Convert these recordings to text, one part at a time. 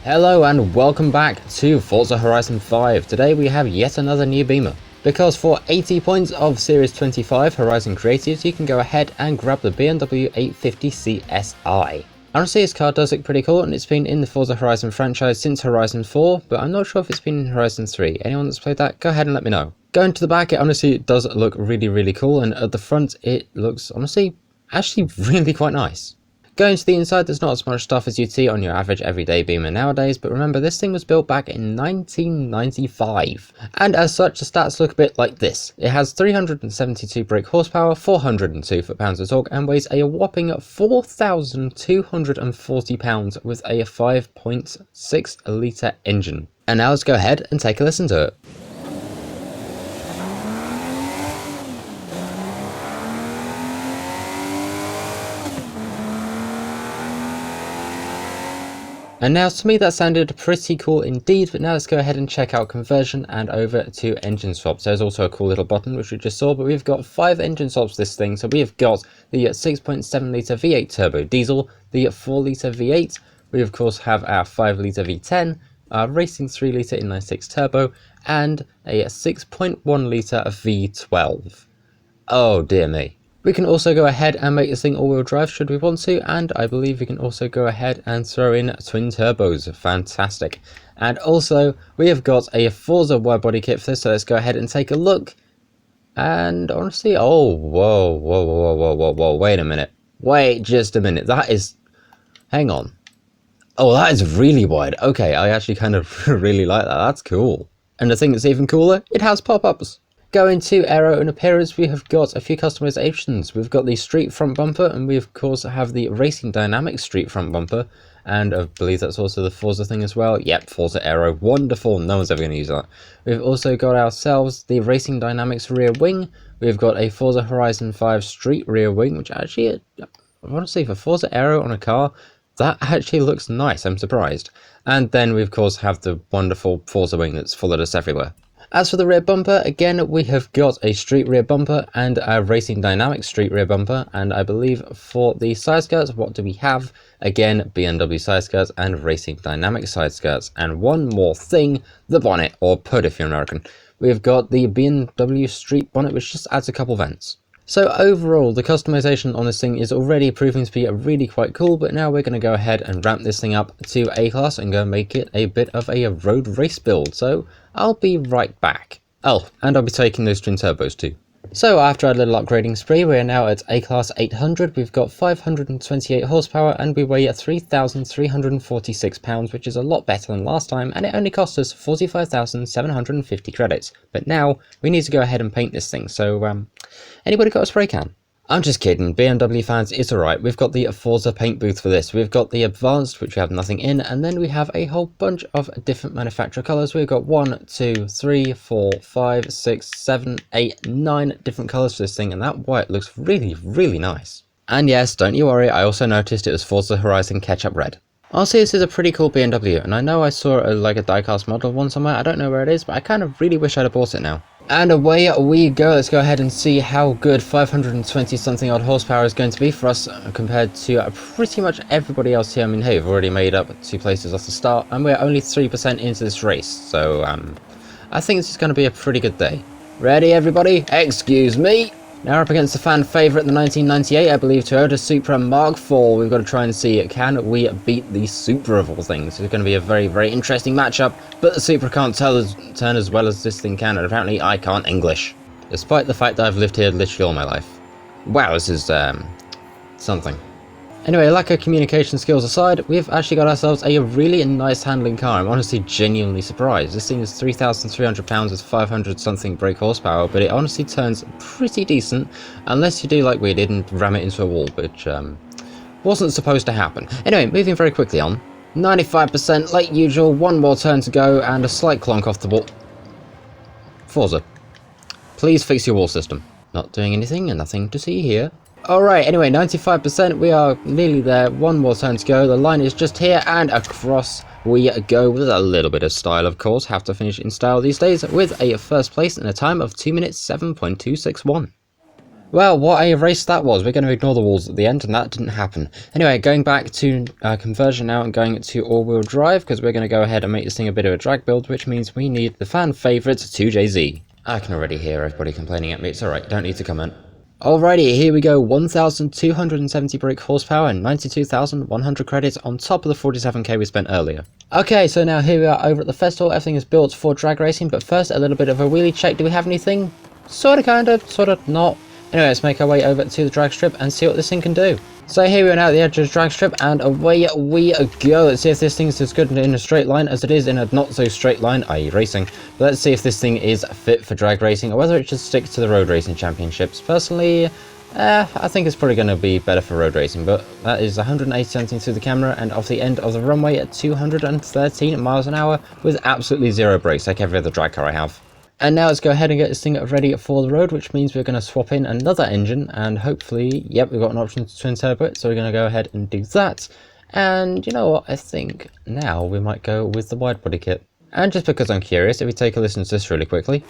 Hello and welcome back to Forza Horizon 5. Today we have yet another new Beamer. Because for 80 points of Series 25 Horizon Creatives, you can go ahead and grab the BMW 850CSI. Honestly, this car does look pretty cool, and it's been in the Forza Horizon franchise since Horizon 4, but I'm not sure if it's been in Horizon 3. Anyone that's played that, go ahead and let me know. Going to the back, it honestly does look really cool, and at the front it looks honestly actually really quite nice. Going to the inside, there's not as much stuff as you'd see on your average everyday Beamer nowadays, but remember this thing was built back in 1995, and as such the stats look a bit like this. It has 372 brake horsepower, 402 foot-pounds of torque, and weighs a whopping 4,240 pounds with a 5.6 litre engine. And now let's go ahead and take a listen to it. And now to me that sounded pretty cool indeed, but now let's go ahead and check out conversion and over to engine swaps. There's also a cool little button which we just saw, but we've got 5 engine swaps this thing. So we've got the 6.7 litre V8 turbo diesel, the 4 litre V8, we of course have our 5 litre V10, our racing 3 litre inline-6 turbo, and a 6.1 litre V12. Oh dear me. We can also go ahead and make this thing all-wheel drive should we want to, and I believe we can also go ahead and throw in twin turbos. Fantastic. And also we have got a Forza wide body kit for this, so let's go ahead and take a look. And honestly, oh whoa, wait a minute, wait just a minute, that is, hang on, oh that is really wide. Okay, I actually kind of really like that. That's cool. And the thing that's even cooler, it has pop-ups. Going to aero and appearance, we have got a few customizations. We've got the street front bumper, and we of course have the Racing Dynamics street front bumper, and I believe that's also the Forza thing as well. Yep, Forza Aero, wonderful, no one's ever going to use that. We've also got ourselves the Racing Dynamics rear wing. We've got a Forza Horizon 5 street rear wing, which actually, honestly, for Forza Aero on a car, that actually looks nice, I'm surprised. And then we of course have the wonderful Forza wing that's followed us everywhere. As for the rear bumper, again we have got a street rear bumper and a Racing Dynamics street rear bumper, and I believe for the side skirts, what do we have? Again, BMW side skirts and Racing Dynamics side skirts. And one more thing, the bonnet, or hood if you're American. We've got the BMW street bonnet, which just adds a couple vents. So overall, the customization on this thing is already proving to be really quite cool, but now we're going to go ahead and ramp this thing up to A-Class and go make it a bit of a road race build. So I'll be right back. Oh, and I'll be taking those twin turbos too. So after our little upgrading spree, we are now at A-Class 800, we've got 528 horsepower, and we weigh 3,346 pounds, which is a lot better than last time, and it only cost us 45,750 credits. But now, we need to go ahead and paint this thing, so anybody got a spray can? I'm just kidding, BMW fans, it's alright. We've got the Forza paint booth for this. We've got the Advanced, which we have nothing in, and then we have a whole bunch of different manufacturer colours. We've got 1, 2, 3, 4, 5, 6, 7, 8, 9 different colours for this thing, and that white looks really nice. And yes, don't you worry, I also noticed it was Forza Horizon Ketchup Red. Honestly, this is a pretty cool BMW, and I know I saw like a diecast model of one somewhere. I don't know where it is, but I kind of really wish I'd have bought it now. And away we go. Let's go ahead and see how good 520 something odd horsepower is going to be for us compared to pretty much everybody else here. I mean, hey, we've already made up 2 places off the start, and we're only 3% into this race, so I think this is going to be a pretty good day. Ready, everybody? Excuse me. Now up against the fan favourite, the 1998, I believe, Toyota Supra Mark IV. We've got to try and see, can we beat the Supra of all things? It's going to be a very interesting matchup, but the Supra can't turn as well as this thing can, and apparently I can't English, despite the fact that I've lived here literally all my life. Wow, this is, something. Anyway, lack of communication skills aside, we've actually got ourselves a really nice handling car. I'm honestly genuinely surprised. This thing is 3,300 pounds with 500 something brake horsepower, but it honestly turns pretty decent, unless you do like we did and ram it into a wall, which wasn't supposed to happen. Anyway, moving very quickly on. 95% like usual, 1 more turn to go, and a slight clonk off the wall. Forza, please fix your wall system. Not doing anything, and nothing to see here. Alright, anyway, 95%, we are nearly there, 1 more turn to go, the line is just here, and across we go with a little bit of style, of course, have to finish in style these days, with a first place in a time of 2 minutes 7.261. Well, what a race that was. We're going to ignore the walls at the end, and that didn't happen. Anyway, going back to conversion now and going to all-wheel drive, because we're going to go ahead and make this thing a bit of a drag build, which means we need the fan favourite 2JZ. I can already hear everybody complaining at me. It's alright, don't need to comment. Alrighty, here we go. 1,270 brake horsepower and 92,100 credits on top of the 47k we spent earlier. Okay, so now here we are over at the festival. Everything is built for drag racing, but first a little bit of a wheelie check. Do we have anything? Sorta, kinda, sorta not. Anyway, let's make our way over to the drag strip and see what this thing can do. So here we are now at the edge of the drag strip, and away we go. Let's see if this thing's as good in a straight line as it is in a not so straight line, i.e. racing. But let's see if this thing is fit for drag racing, or whether it should stick to the road racing championships. Personally, I think it's probably going to be better for road racing, but that is 180 something through the camera and off the end of the runway at 213 miles an hour with absolutely zero brakes, like every other drag car I have. And now let's go ahead and get this thing ready for the road, which means we're going to swap in another engine, and hopefully, yep, we've got an option to twin turbo it, so we're going to go ahead and do that. And you know what, I think now we might go with the wide body kit. And just because I'm curious, if we take a listen to this really quickly.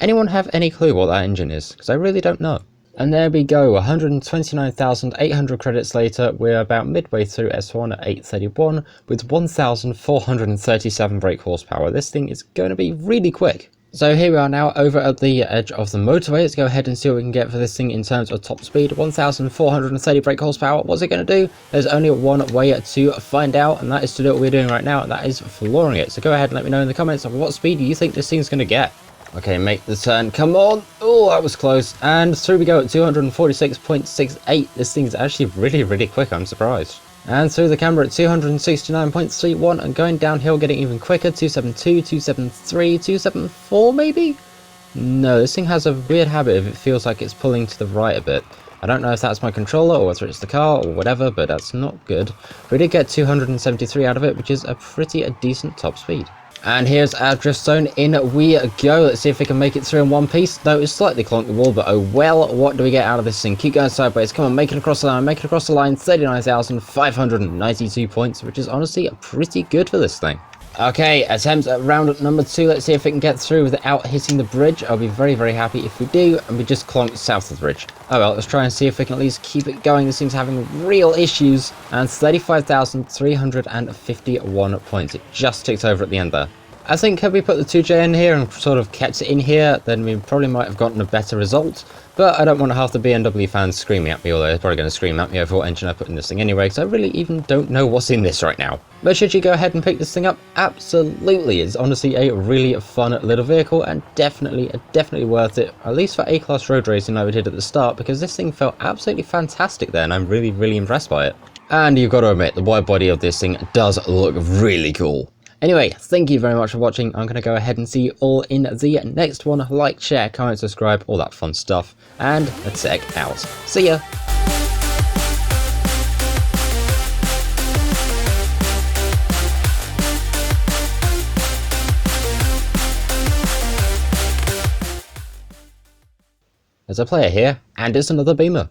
Anyone have any clue what that engine is? Because I really don't know. And there we go, 129,800 credits later, we're about midway through S1 at 831 with 1,437 brake horsepower. This thing is going to be really quick. So here we are now over at the edge of the motorway. Let's go ahead and see what we can get for this thing in terms of top speed. 1,430 brake horsepower. What's it going to do? There's only one way to find out, and that is to do what we're doing right now, and that is flooring it. So go ahead and let me know in the comments of what speed you think this thing's going to get. Okay, make the turn, come on! Oh, that was close, and through we go at 246.68. This thing's actually really quick, I'm surprised. And through the camera at 269.31, and going downhill getting even quicker, 272, 273, 274 maybe? No, this thing has a weird habit of it feels like it's pulling to the right a bit. I don't know if that's my controller or whether it's the car or whatever, but that's not good. We did get 273 out of it, which is a pretty decent top speed. And here's our drift zone, in we go. Let's see if we can make it through in one piece. Though it's slightly clonked the wall, but oh well, what do we get out of this thing? Keep going sideways, come on, make it across the line, make it across the line, 39,592 points, which is honestly pretty good for this thing. Okay, attempt at round number 2. Let's see if we can get through without hitting the bridge. I'll be very happy if we do, and we just clonked south of the bridge. Oh well, let's try and see if we can at least keep it going. This thing's having real issues, and 35,351 points. It just ticked over at the end there. I think had we put the 2J in here and sort of kept it in here, then we probably might have gotten a better result. But I don't want half the BMW fans screaming at me, although they're probably going to scream at me over what engine I put in this thing anyway, because I really even don't know what's in this right now. But should you go ahead and pick this thing up? Absolutely, it's honestly a really fun little vehicle, and definitely worth it, at least for A-class road racing like we did at the start, because this thing felt absolutely fantastic there, and I'm really impressed by it. And you've got to admit, the wide body of this thing does look really cool. Anyway, thank you very much for watching. I'm going to go ahead and see you all in the next one. Like, share, comment, subscribe, all that fun stuff. And let's check out. See ya! There's a player here, and it's another Beamer.